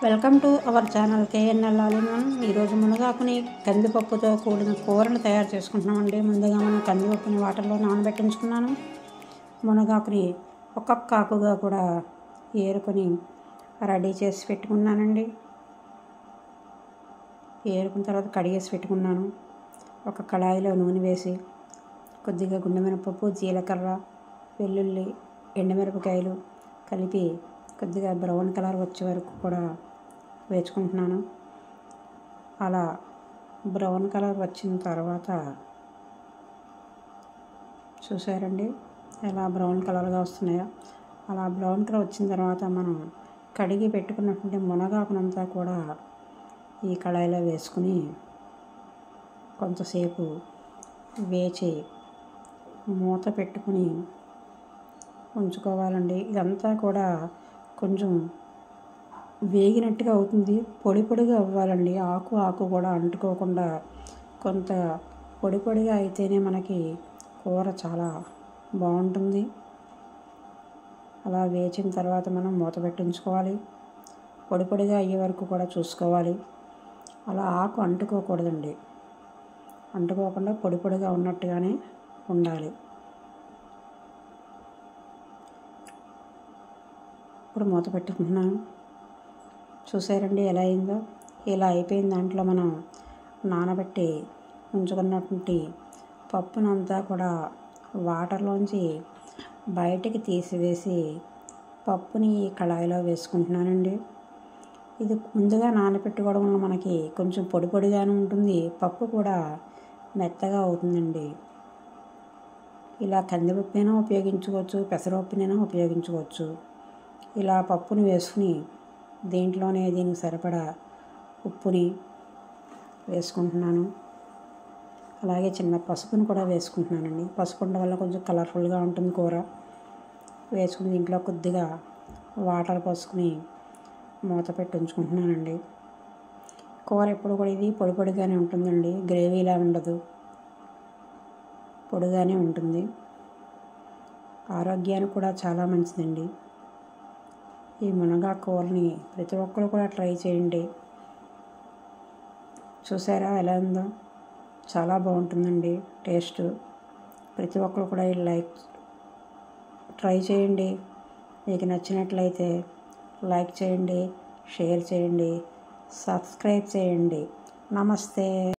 Welcome to our channel KNL all in one. ఈరోజు మునగాకుని కందిపప్పుతో కూడిన కూరను తయారు చేసుకుంటున్నామండి. ముందుగా మనం కందిపప్పుని వాటర్లో నానబెట్టించుకున్నాను. మునగాకుని ఒక్కొక్క ఆకుగా కూడా ఏరుకొని రెడీ చేసి పెట్టుకున్నానండి. ఏరుకున్న తర్వాత కడిగేసి పెట్టుకున్నాను. ఒక కళాయిలో నూనె వేసి కొద్దిగా గుండెమినపప్పు, జీలకర్ర, వెల్లుల్లి, ఎండుమిరపకాయలు కలిపి కొద్దిగా బ్రౌన్ కలర్ వచ్చే వరకు కూడా వేసుకుంటున్నాను. అలా బ్రౌన్ కలర్ వచ్చిన తర్వాత చూసారండి ఎలా బ్రౌన్ కలర్గా వస్తున్నాయో. అలా బ్రౌన్ కలర్ వచ్చిన తర్వాత మనం కడిగి పెట్టుకున్నటువంటి మునగాకునంతా కూడా ఈ కళాయిలో వేసుకుని కొంతసేపు వేచి మూత పెట్టుకుని ఉంచుకోవాలండి. ఇదంతా కూడా కొంచెం వేగినట్టుగా అవుతుంది. పొడి పొడిగా అవ్వాలండి. ఆకు కూడా అంటుకోకుండా కొంత పొడి పొడిగా అయితేనే మనకి కూర చాలా బాగుంటుంది. అలా వేచిన తర్వాత మనం మూత పెట్టించుకోవాలి. పొడి పొడిగా అయ్యే వరకు కూడా చూసుకోవాలి. అలా ఆకు అంటుకోకూడదండి. అంటుకోకుండా పొడి పొడిగా ఉన్నట్టుగానే ఉండాలి. ఇప్పుడు మూత పెట్టుకుంటున్నాను. చూసారండి ఎలా అయిందో. ఇలా అయిపోయిన దాంట్లో మనం నానబెట్టి ఉంచుకున్నటువంటి పప్పునంతా కూడా వాటర్లోంచి బయటికి తీసివేసి పప్పుని ఈ కళాయిలో వేసుకుంటున్నానండి. ఇది ముందుగా నానబెట్టుకోవడం వల్ల మనకి కొంచెం పొడి పొడిగానే ఉంటుంది. పప్పు కూడా మెత్తగా అవుతుందండి. ఇలా కందిపప్పునైనా ఉపయోగించుకోవచ్చు, పెసరపప్పునైనా ఉపయోగించుకోవచ్చు. ఇలా పప్పుని వేసుకుని దీంట్లోనే దీనికి సరిపడా ఉప్పుని వేసుకుంటున్నాను. అలాగే చిన్న పసుపుని కూడా వేసుకుంటున్నానండి. పసుపు ఉండడం వల్ల కొంచెం కలర్ఫుల్గా ఉంటుంది కూర. వేసుకుని దీంట్లో కొద్దిగా వాటర్ పోసుకుని మూత పెట్టి ఉంచుకుంటున్నానండి. కూర ఎప్పుడు కూడా ఇది పొడి పొడిగానే ఉంటుందండి. గ్రేవీలా ఉండదు, పొడిగానే ఉంటుంది. ఆరోగ్యానికి కూడా చాలా మంచిదండి. ఈ మునగాకు కూరని ప్రతి ఒక్కరు కూడా ట్రై చేయండి. చూసారా ఎలా ఉందో. చాలా బాగుంటుందండి టేస్ట్. ప్రతి ఒక్కరు కూడా ట్రై చేయండి. మీకు నచ్చినట్లయితే లైక్ చేయండి, షేర్ చేయండి, సబ్స్క్రైబ్ చేయండి. నమస్తే.